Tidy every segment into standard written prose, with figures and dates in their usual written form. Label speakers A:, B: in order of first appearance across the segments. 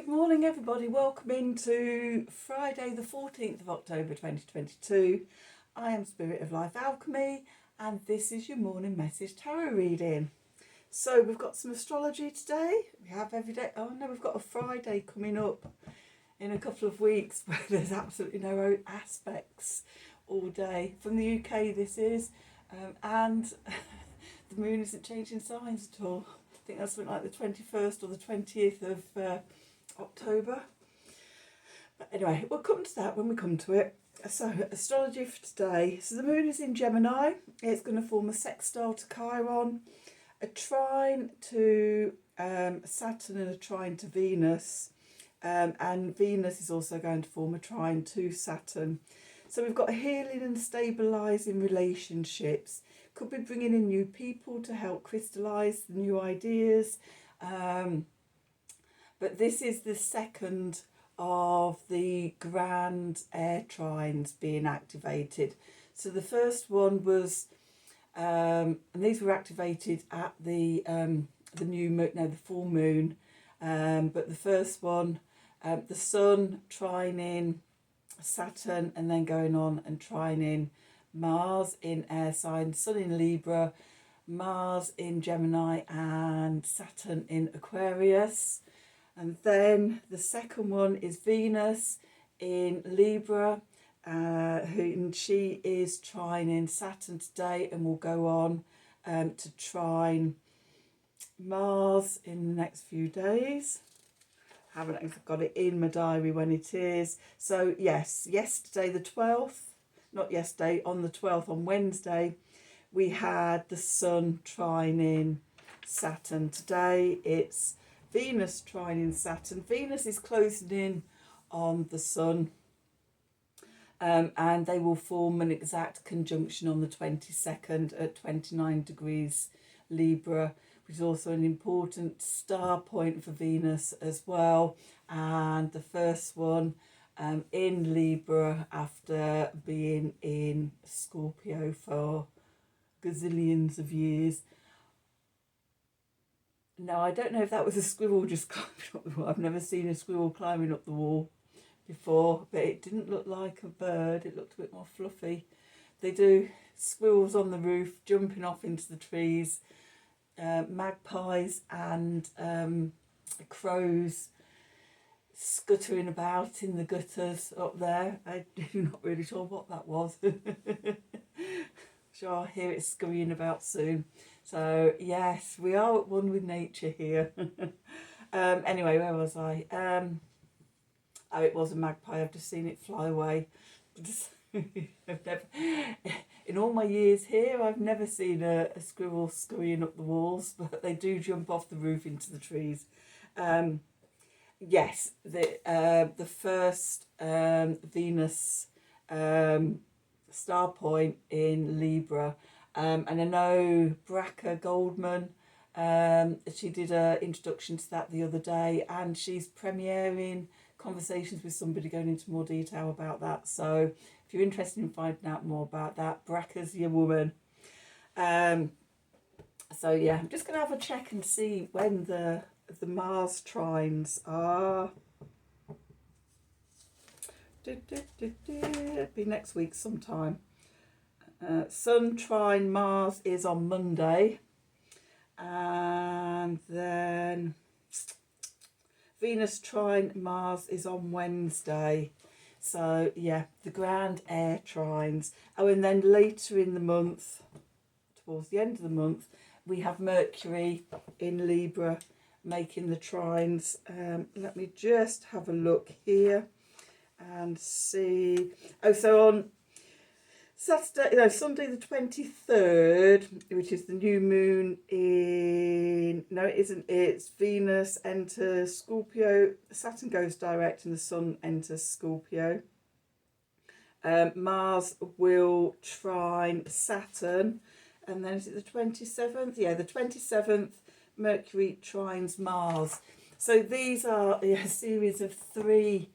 A: Good morning everybody, welcome into Friday the 14th of October 2022. I am Spirit of Life Alchemy and this is your morning message tarot reading. So we've got some astrology today, we have every day, we've got a Friday coming up in a couple of weeks where there's absolutely no aspects all day. From the UK this is, and the moon isn't changing signs at all. I think that's something like the 21st or the 20th of October. But anyway, we'll come to that when we come to it. So, astrology for today. So the moon is in Gemini. It's going to form a sextile to Chiron, a trine to Saturn and a trine to Venus. And Venus is also going to form a trine to Saturn. So we've got healing and stabilising relationships. Could be bringing in new people to help crystallise the new ideas. But this is the second of the grand air trines being activated. So the first one was, and these were activated at the new moon, no, the full moon. But the first one, the Sun trining Saturn and then going on and trining Mars in air sign, Sun in Libra, Mars in Gemini and Saturn in Aquarius. And then the second one is Venus in Libra, and she is trining Saturn today and will go on to trine Mars in the next few days. I haven't got it in my diary when it is. So yes, yesterday the 12th, not yesterday, on the 12th, on Wednesday, we had the Sun trining Saturn. Today it's Venus trining Saturn. Venus is closing in on the Sun, and they will form an exact conjunction on the 22nd at 29 degrees Libra, which is also an important star point for Venus as well. And the first one in Libra after being in Scorpio for gazillions of years. Now, I don't know if that was a squirrel just climbing up the wall. I've never seen a squirrel climbing up the wall before, but it didn't look like a bird. It looked a bit more fluffy. They do squirrels on the roof, jumping off into the trees, magpies and crows scuttering about in the gutters up there. I'm not really sure what that was. Sure, I'll hear it scurrying about soon. So yes, we are at one with nature here. Anyway, where was I? Oh, it was a magpie. I've just seen it fly away. In all my years here, I've never seen a squirrel scurrying up the walls, but they do jump off the roof into the trees. Yes, the first Venus star point in Libra. And I know Braca Goldman, she did an introduction to that the other day, and she's premiering conversations with somebody going into more detail about that. So if you're interested in finding out more about that, Braca's your woman. So yeah, I'm just going to have a check and see when the Mars trines are. It'll be next week sometime. Sun trine Mars is on Monday, and then Venus trine Mars is on Wednesday. So yeah, the grand air trines. Oh, and then later in the month, towards the end of the month, we have Mercury in Libra making the trines. Let me just have a look here and see. Oh, so on Sunday the 23rd, which is the new moon in, no it isn't, it's Venus enters Scorpio, Saturn goes direct and the Sun enters Scorpio. Mars will trine Saturn, and then is it the 27th? Yeah, the 27th, Mercury trines Mars. So these are a series of three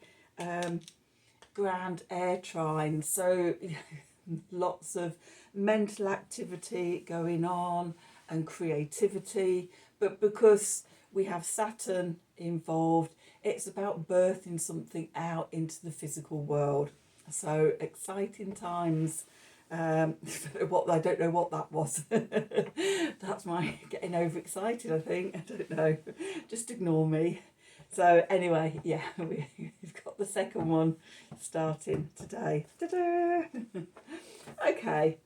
A: grand air trines. So lots of mental activity going on and creativity, but because we have Saturn involved, It's about birthing something out into the physical world. So exciting times. What I don't know what that was. That's my getting overexcited, I think. I don't know. Just ignore me. So anyway, yeah, we've got the second one starting today. Ta-da! Okay.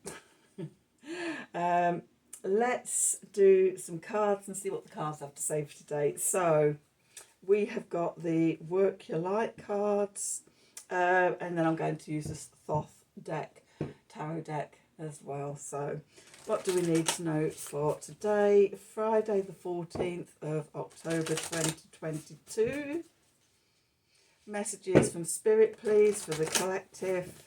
A: Let's do some cards and see what the cards have to say for today. So we have got the Work Your Light cards, and then I'm going to use this Thoth deck, tarot deck as well. So what do we need to know for today, Friday the 14th of October 2022? Messages from Spirit, please, for the collective.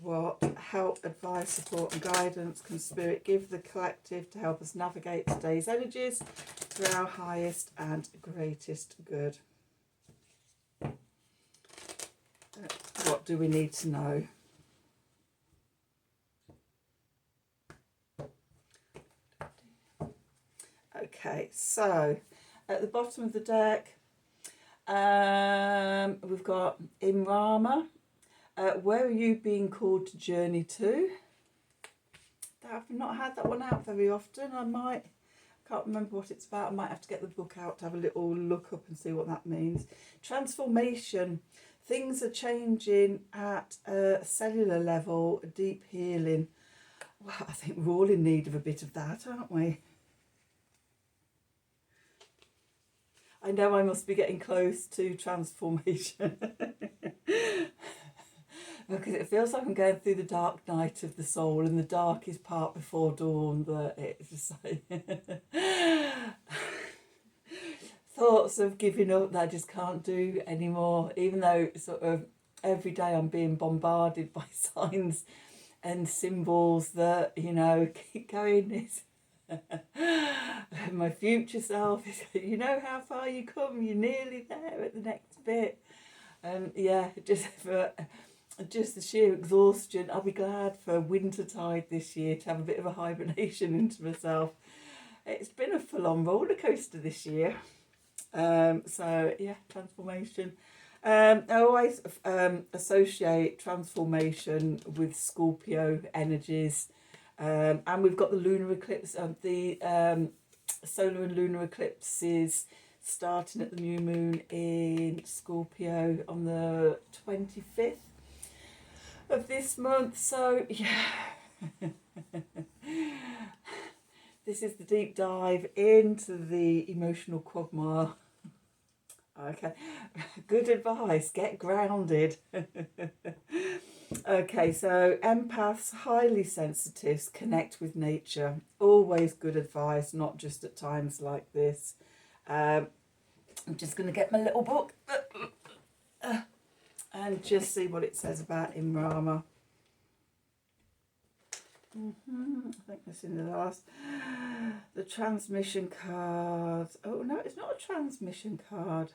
A: What help, advice, support and guidance can Spirit give the collective to help us navigate today's energies for our highest and greatest good? What do we need to know? Okay, so at the bottom of the deck, we've got Imrama. Where are you being called to journey to? I've not had that one out very often. Can't remember what it's about. I might have to get the book out to have a little look up and see what that means. Transformation. Things are changing at a cellular level, deep healing. Well, I think we're all in need of a bit of that, aren't we? I know I must be getting close to transformation. Because it feels like I'm going through the dark night of the soul, and the darkest part before dawn, that it's just like thoughts of giving up that I just can't do anymore, even though sort of every day I'm being bombarded by signs and symbols that, you know, keep going. My future self is, you know how far you come, you're nearly there at the next bit. And yeah, just the sheer exhaustion. I'll be glad for wintertide this year to have a bit of a hibernation into myself. It's been a full-on roller coaster this year. So yeah, transformation. I always associate transformation with Scorpio energies, and we've got the lunar eclipse, the solar and lunar eclipses starting at the new moon in Scorpio on the 25th of this month. So yeah, this is the deep dive into the emotional quagmire. Okay, good advice, get grounded. Okay, so empaths, highly sensitives, connect with nature. Always good advice, not just at times like this. I'm just going to get my little book and just see what it says about Imrama. I think that's in the last. The transmission card. Oh no, it's not a transmission card.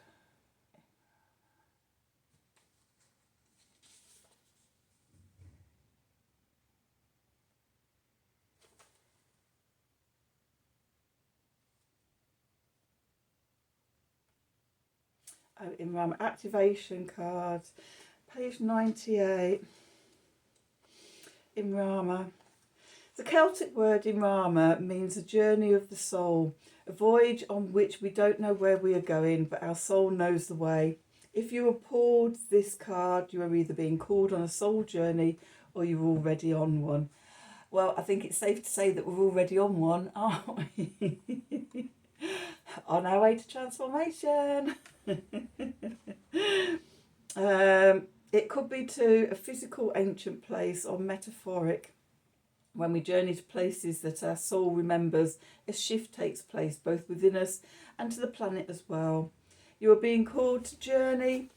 A: Oh, Imrama activation cards, page 98. Imrama. The Celtic word Imrama means a journey of the soul, a voyage on which we don't know where we are going, but our soul knows the way. If you are pulled this card, you are either being called on a soul journey or you're already on one. Well, I think it's safe to say that we're already on one, aren't we? On our way to transformation. It could be to a physical ancient place or metaphoric. When we journey to places that our soul remembers, a shift takes place both within us and to the planet as well. You are being called to journey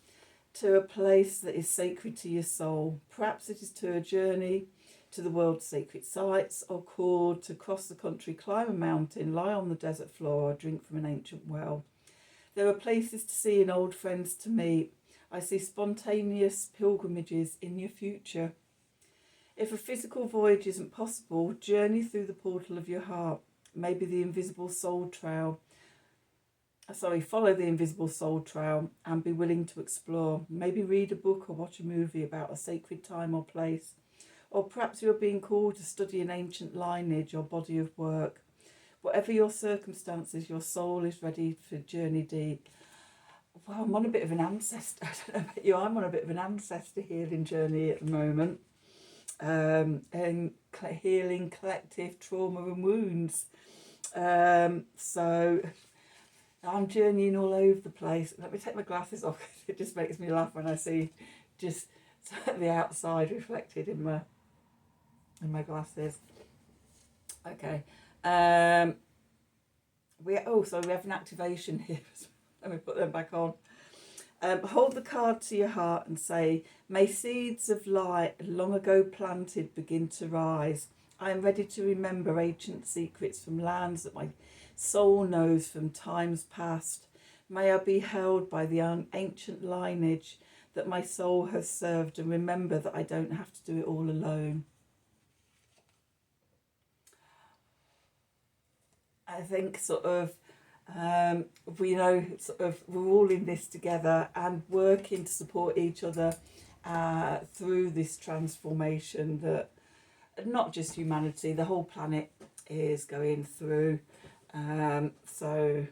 A: to a place that is sacred to your soul. Perhaps it is to a journey to the world's sacred sites, or called to cross the country, climb a mountain, lie on the desert floor, or drink from an ancient well. There are places to see and old friends to meet. I see spontaneous pilgrimages in your future. If a physical voyage isn't possible, journey through the portal of your heart, maybe the invisible soul trail. follow the invisible soul trail and be willing to explore. Maybe read a book or watch a movie about a sacred time or place. Or perhaps you're being called to study an ancient lineage or body of work. Whatever your circumstances, your soul is ready for journey deep. Well, I'm on a bit of an ancestor. I don't know about you. I'm on a bit of an ancestor healing journey at the moment, and healing collective trauma and wounds. So I'm journeying all over the place. Let me take my glasses off. It just makes me laugh when I see just the outside reflected in my glasses. Okay. We have an activation here. Let me put them back on. Hold the card to your heart and say, may seeds of light long ago planted begin to rise. I am ready to remember ancient secrets from lands that my soul knows from times past. May I be held by the ancient lineage that my soul has served, and remember that I don't have to do it all alone. I think we know we're all in this together and working to support each other through this transformation that not just humanity, the whole planet is going through. So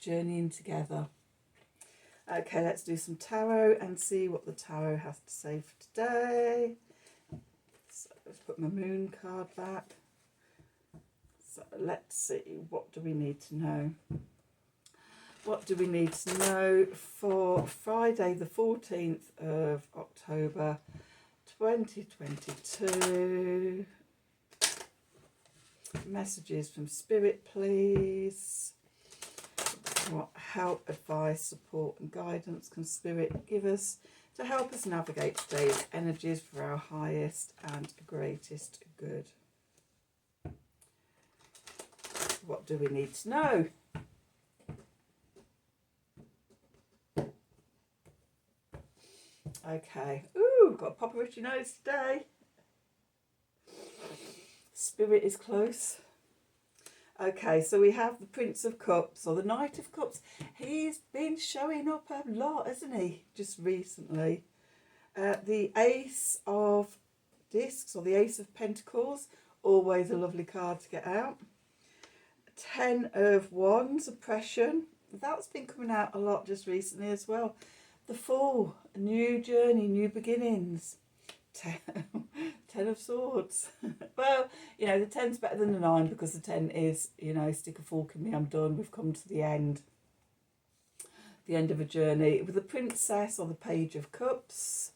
A: journeying together. Okay, let's do some tarot and see what the tarot has to say for today. So let's put my moon card back. So let's see, what do we need to know? What do we need to know for Friday the 14th of October 2022? Messages from Spirit, please. What help, advice, support and guidance can Spirit give us to help us navigate today's energies for our highest and greatest good? What do we need to know? Okay. Ooh, got a proper itchy nose today. Spirit is close. Okay, so we have the Prince of Cups, or the Knight of Cups. He's been showing up a lot, hasn't he, just recently. The Ace of Discs, or the Ace of Pentacles, always a lovely card to get out. 10 of Wands, oppression. That's been coming out a lot just recently as well. The Fool, a new journey, new beginnings. 10 of Swords. Well, the 10's better than the 9 because the 10 is, stick a fork in me, I'm done. We've come to the end of a journey. With the Princess, or the Page of Cups.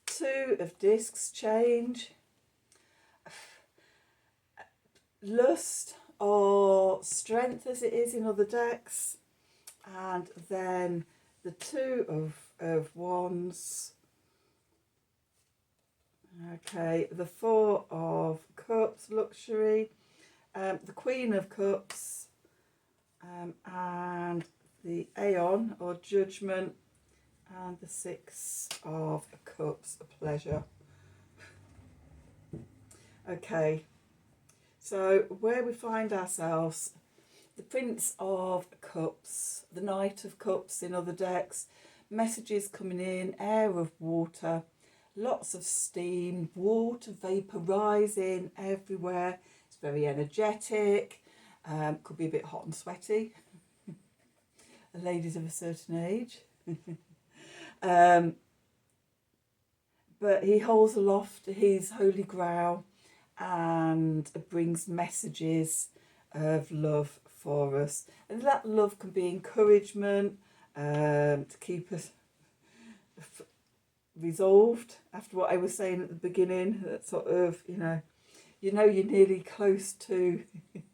A: 2 of Discs, change. Lust, or strength as it is in other decks. And then the 2 of Wands. Okay, the 4 of Cups, luxury. The Queen of Cups. And the Aeon, or judgment. And the 6 of Cups, pleasure. Okay, so where we find ourselves, the Prince of Cups, the Knight of Cups in other decks, messages coming in, air of water, lots of steam, water vapour rising everywhere. It's very energetic, could be a bit hot and sweaty. The ladies of a certain age. But he holds aloft his holy grail and brings messages of love for us. And that love can be encouragement, to keep us resolved after what I was saying at the beginning, that sort of, you're nearly close to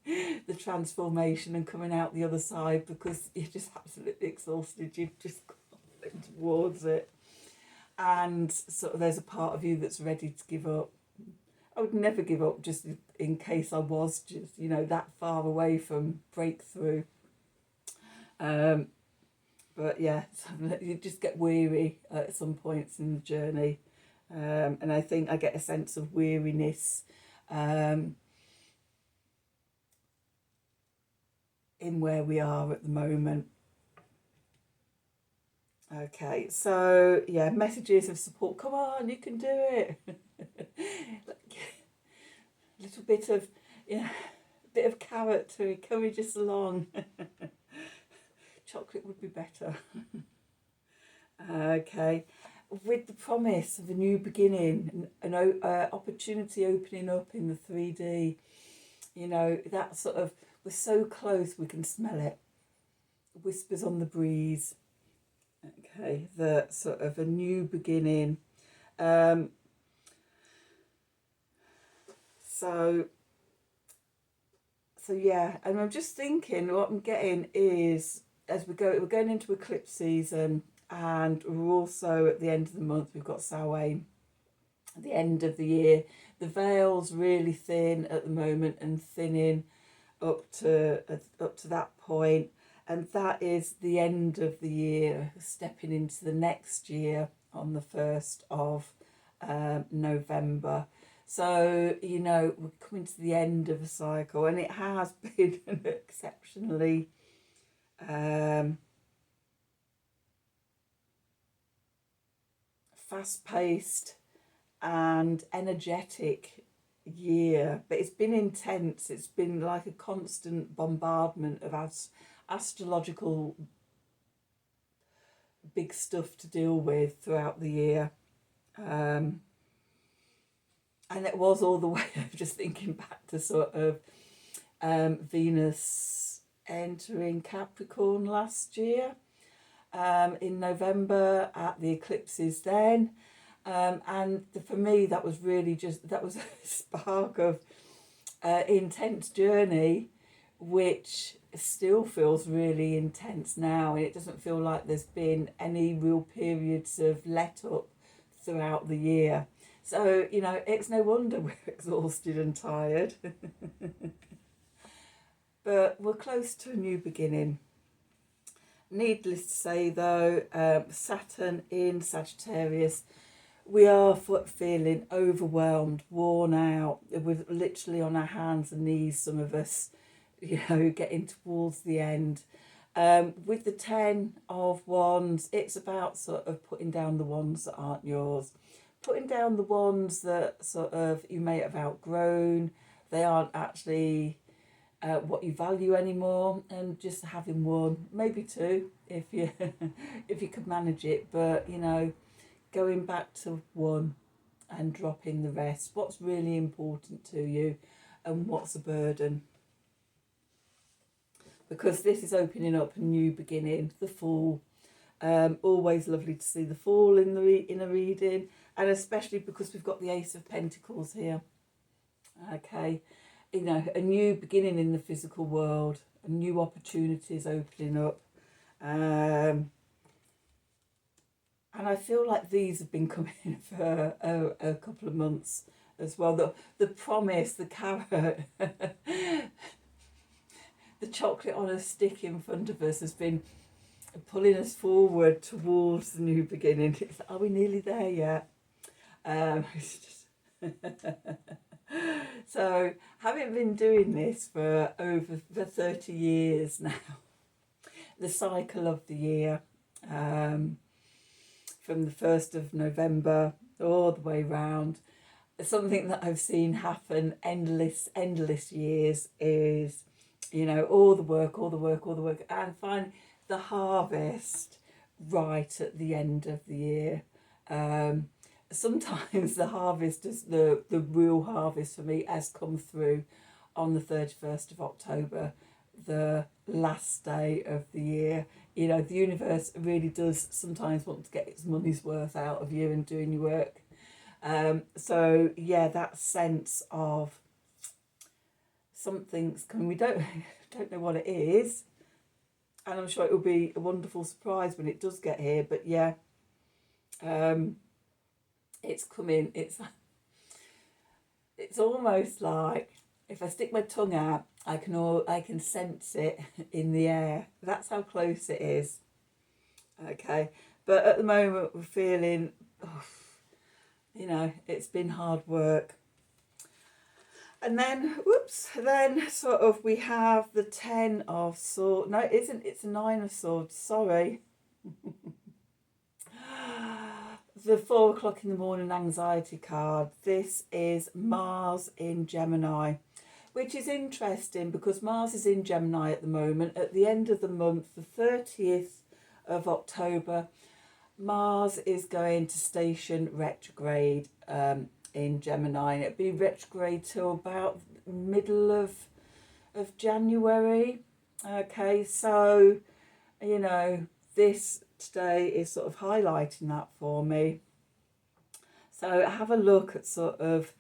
A: the transformation and coming out the other side because you're just absolutely exhausted. You've just gone towards it. And sort of there's a part of you that's ready to give up. I would never give up, just in case I was just, that far away from breakthrough. But yeah, you just get weary at some points in the journey. And I think I get a sense of weariness in where we are at the moment. Okay, so yeah, messages of support. Come on, you can do it. A little bit of, yeah, a bit of carrot to encourage us along. Chocolate would be better. Okay, with the promise of a new beginning, an opportunity opening up in the 3D, you know, that sort of, we're so close we can smell it. Whispers on the breeze. Okay, the sort of a new beginning. So yeah, and I'm just thinking what I'm getting is, as we're going into eclipse season, and we're also at the end of the month, we've got Samhain, at the end of the year. The veil's really thin at the moment and thinning up to that point, and that is the end of the year, stepping into the next year on the 1st of November. So, you know, we're coming to the end of a cycle, and it has been an exceptionally fast-paced and energetic year, but it's been intense. It's been like a constant bombardment of astrological big stuff to deal with throughout the year. And it was all the way, I'm just thinking back to sort of Venus entering Capricorn last year in November at the eclipses then. And for me, that was really that was a spark of intense journey, which still feels really intense now. And it doesn't feel like there's been any real periods of let up throughout the year. So, you know, it's no wonder we're exhausted and tired. But we're close to a new beginning. Needless to say, though, Saturn in Sagittarius, we are feeling overwhelmed, worn out. We're literally on our hands and knees, some of us, you know, getting towards the end. With the 10 of Wands, it's about sort of putting down the ones that aren't yours. Putting down the ones that sort of you may have outgrown. They aren't actually what you value anymore, and just having one, maybe two, if you if you could manage it. But you know, going back to one and dropping the rest. What's really important to you, and what's a burden? Because this is opening up a new beginning. The Fool. Always lovely to see the Fool in a reading, and especially because we've got the Ace of Pentacles here. Okay, you know, a new beginning in the physical world, new opportunities opening up, and I feel like these have been coming for a couple of months as well. The promise, the carrot, the chocolate on a stick in front of us has been pulling us forward towards the new beginning. Are we nearly there yet? So, having been doing this for over 30 years now, the cycle of the year, from the 1st of November all the way round, something that I've seen happen endless years is, you know, all the work, and finally the harvest right at the end of the year. Sometimes the harvest, the real harvest for me, has come through on the 31st of October, the last day of the year. You know, the universe really does sometimes want to get its money's worth out of you and doing your work. So yeah, that sense of something's coming. We don't know what it is, and I'm sure it will be a wonderful surprise when it does get here. But yeah, it's coming. It's almost like if I stick my tongue out, I can sense it in the air. That's how close it is. Okay, but at the moment we're feeling, you know, it's been hard work. And then, whoops, then sort of we have the 10 of swords. No, it isn't. It's a 9 of swords. Sorry. The 4 o'clock in the morning anxiety card. This is Mars in Gemini, which is interesting because Mars is in Gemini at the moment. At the end of the month, the 30th of October, Mars is going to station retrograde in Gemini, and it'll be retrograde till about middle of January. Okay, so you know, this today is sort of highlighting that for me. So have a look at sort of,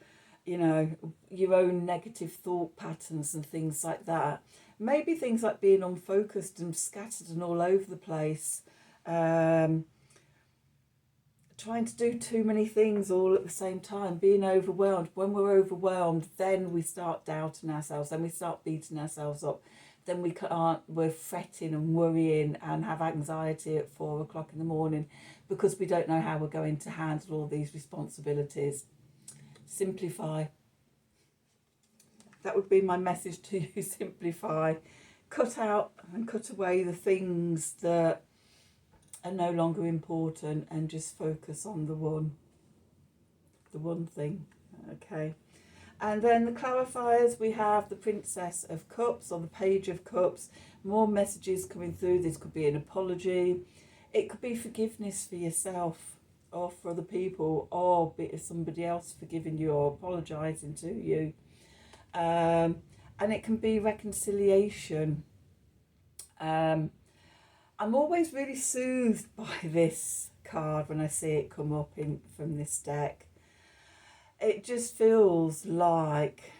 A: you know, your own negative thought patterns and things like that. Maybe things like being unfocused and scattered and all over the place. Trying to do too many things all at the same time, being overwhelmed. When we're overwhelmed, then we start doubting ourselves, then we start beating ourselves up, then we're fretting and worrying and have anxiety at 4 o'clock in the morning because we don't know how we're going to handle all these responsibilities. Simplify. That would be my message to you. Simplify. Cut out and cut away the things that are no longer important and just focus on the one thing. Okay. And then the clarifiers, we have the Princess of Cups or the Page of Cups. More messages coming through. This could be an apology. It could be forgiveness for yourself or for other people, or somebody else forgiving you or apologising to you. And it can be reconciliation. I'm always really soothed by this card when I see it come up from this deck. It just feels like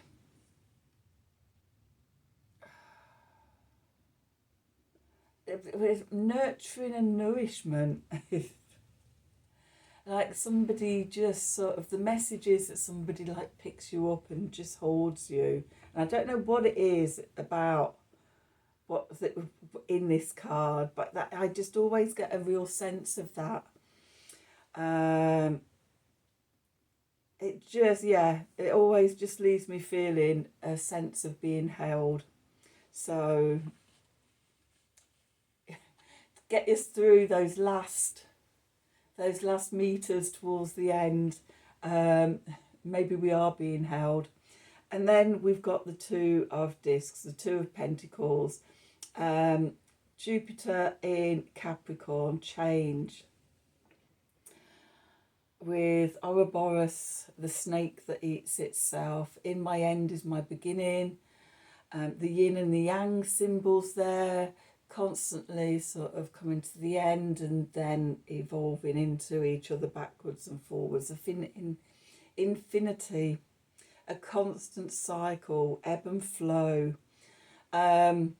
A: it's nurturing and nourishment. Like somebody just sort of, the message is that somebody like picks you up and just holds you. And I don't know what it is about what's in this card, but that I just always get a real sense of that. It just, yeah, it always just leaves me feeling a sense of being held. So get us through those last meters towards the end. Maybe we are being held. And then we've got the 2 of discs, the 2 of pentacles. Jupiter in Capricorn, change. With Ouroboros, the snake that eats itself. In my end is my beginning. The yin and the yang symbols there, constantly sort of coming to the end and then evolving into each other backwards and forwards. Infinity, a constant cycle, ebb and flow. And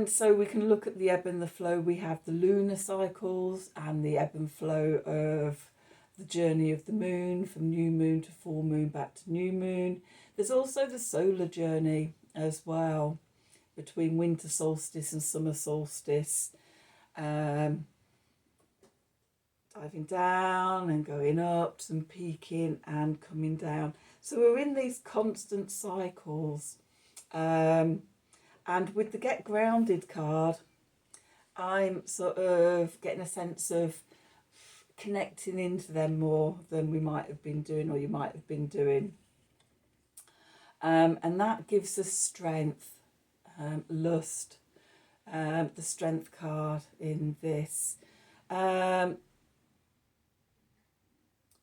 A: so we can look at the ebb and the flow. We have the lunar cycles and the ebb and flow of the journey of the moon, from new moon to full moon back to new moon. There's also the solar journey as well, between winter solstice and summer solstice. Diving down and going up and peaking and coming down. So we're in these constant cycles. And with the Get Grounded card, I'm sort of getting a sense of connecting into them more than we might have been doing or you might have been doing. And that gives us strength, lust, the strength card in this.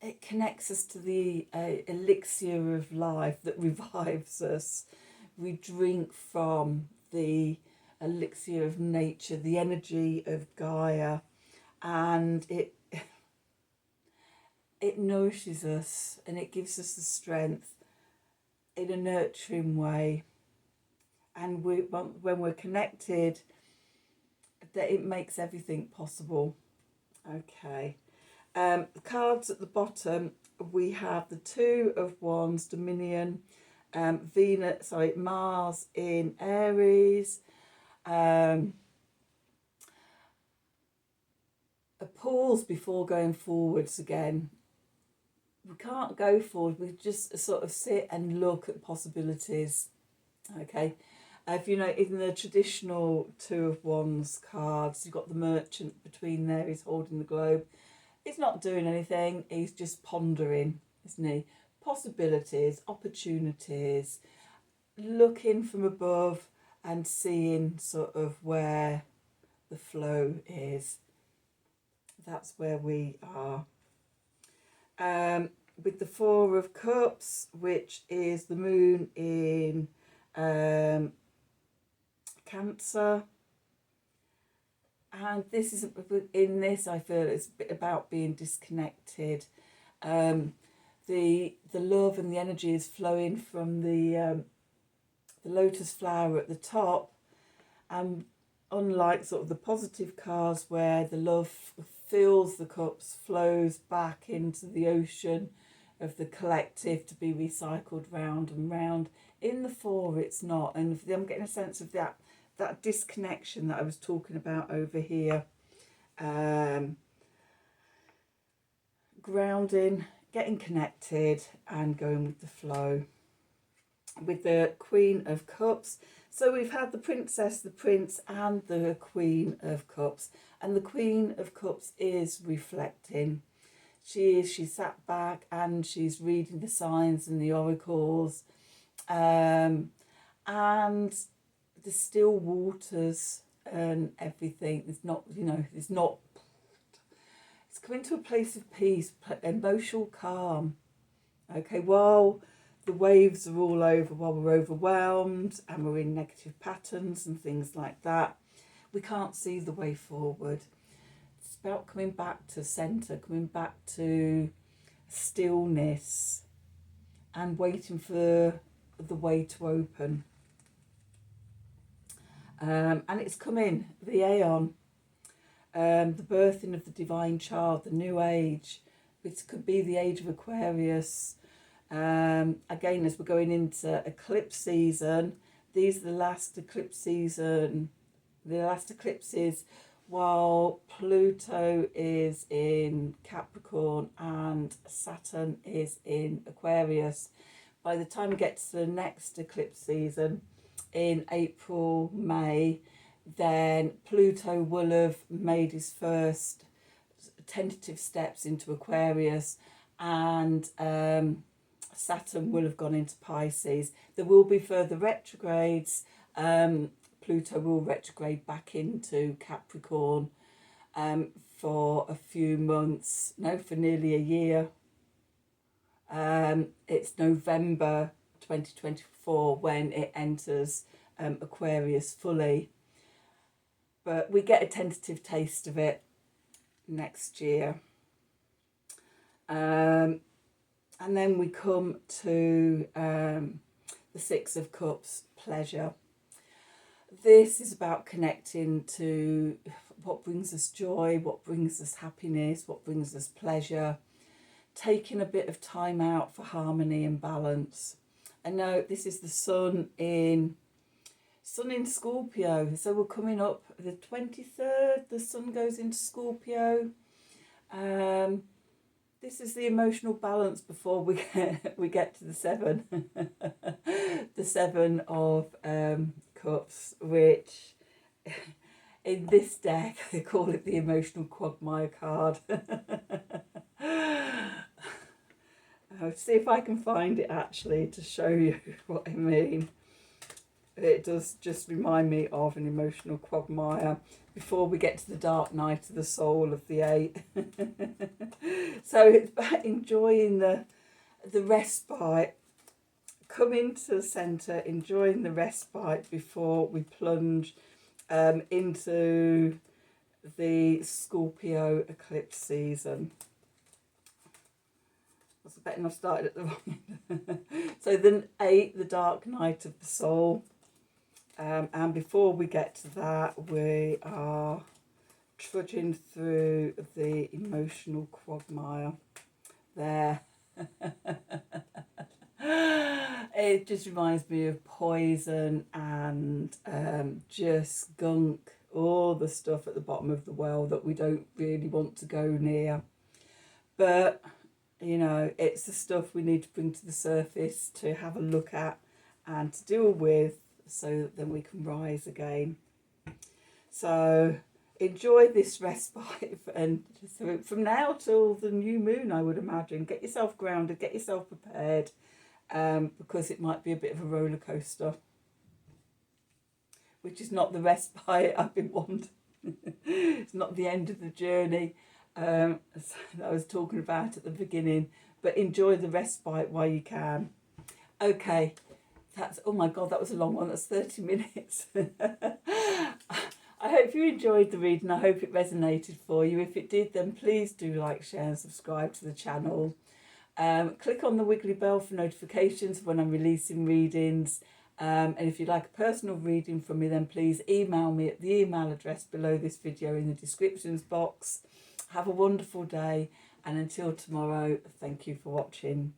A: It connects us to the elixir of life that revives us. We drink from the elixir of nature, the energy of Gaia, and it nourishes us and it gives us the strength in a nurturing way. And when we're connected, that it makes everything possible. Okay. The cards at the bottom, we have the 2 of Wands, Dominion, Mars in Aries, a pause before going forwards again. we can't go forward, we just sort of sit and look at possibilities. Okay, if you know, in the traditional Two of Wands cards, you've got the merchant between there, he's holding the globe. He's not doing anything, he's just pondering, isn't he? Possibilities, opportunities, looking from above and seeing sort of where the flow is. That's where we are. With the Four of Cups, which is the moon in Cancer. And this is, in this, I feel it's about being disconnected. The love and the energy is flowing from the lotus flower at the top, and unlike sort of the positive cards where the love fills the cups, flows back into the ocean of the collective to be recycled round and round, in the Four it's not. And I'm getting a sense of that disconnection that I was talking about over here. Grounding, getting connected and going with the flow. With the Queen of Cups, so we've had the Princess, the Prince and the Queen of Cups, and the Queen of Cups is reflecting. She sat back and she's reading the signs and the oracles, and the still waters and everything. It's not, it's coming to a place of peace, emotional calm. Okay, while the waves are all over, while we're overwhelmed and we're in negative patterns and things like that, we can't see the way forward. It's about coming back to centre, coming back to stillness and waiting for the way to open. And it's coming, the Aeon, the birthing of the divine child, the new age. It could be the age of Aquarius. Again, as we're going into eclipse season, these are the last eclipses while Pluto is in Capricorn and Saturn is in Aquarius. By the time we get to the next eclipse season in April, May, then Pluto will have made his first tentative steps into Aquarius, and Saturn will have gone into Pisces. There will be further retrogrades. Pluto will retrograde back into Capricorn for a few months, for nearly a year. It's November 2024 when it enters Aquarius fully. But we get a tentative taste of it next year. And then we come to the Six of Cups, pleasure. This is about connecting to what brings us joy, what brings us happiness, what brings us pleasure. Taking a bit of time out for harmony and balance. And now this is the sun in Scorpio. So we're coming up the 23rd, the sun goes into Scorpio. This is the emotional balance before we get to the seven. The Seven of Cups, which in this deck they call it the emotional quagmire card. I'll see if I can find it actually to show you what I mean. It does just remind me of an emotional quagmire before we get to the dark night of the soul of the eight. So it's about enjoying the respite, coming to the centre, enjoying the respite before we plunge into the Scorpio eclipse season. I was betting I started at the wrong end. So then 8, the dark night of the soul. And before we get to that, we are trudging through the emotional quagmire there. It just reminds me of poison and just gunk, all the stuff at the bottom of the well that we don't really want to go near. But You know, it's the stuff we need to bring to the surface, to have a look at and to deal with, so that then we can rise again. So enjoy this respite, and so from now till the new moon, I would imagine, get yourself grounded, get yourself prepared, because it might be a bit of a roller coaster, which is not the respite I've been wanting. It's not the end of the journey that I was talking about at the beginning, but enjoy the respite while you can. Okay, that's, oh my God, that was a long one. That's 30 minutes. I hope you enjoyed the reading. I hope it resonated for you. If it did, then please do like, share and subscribe to the channel. Click on the wiggly bell for notifications when I'm releasing readings. And if you'd like a personal reading from me, then please email me at the email address below this video in the descriptions box. Have a wonderful day, and until tomorrow, thank you for watching.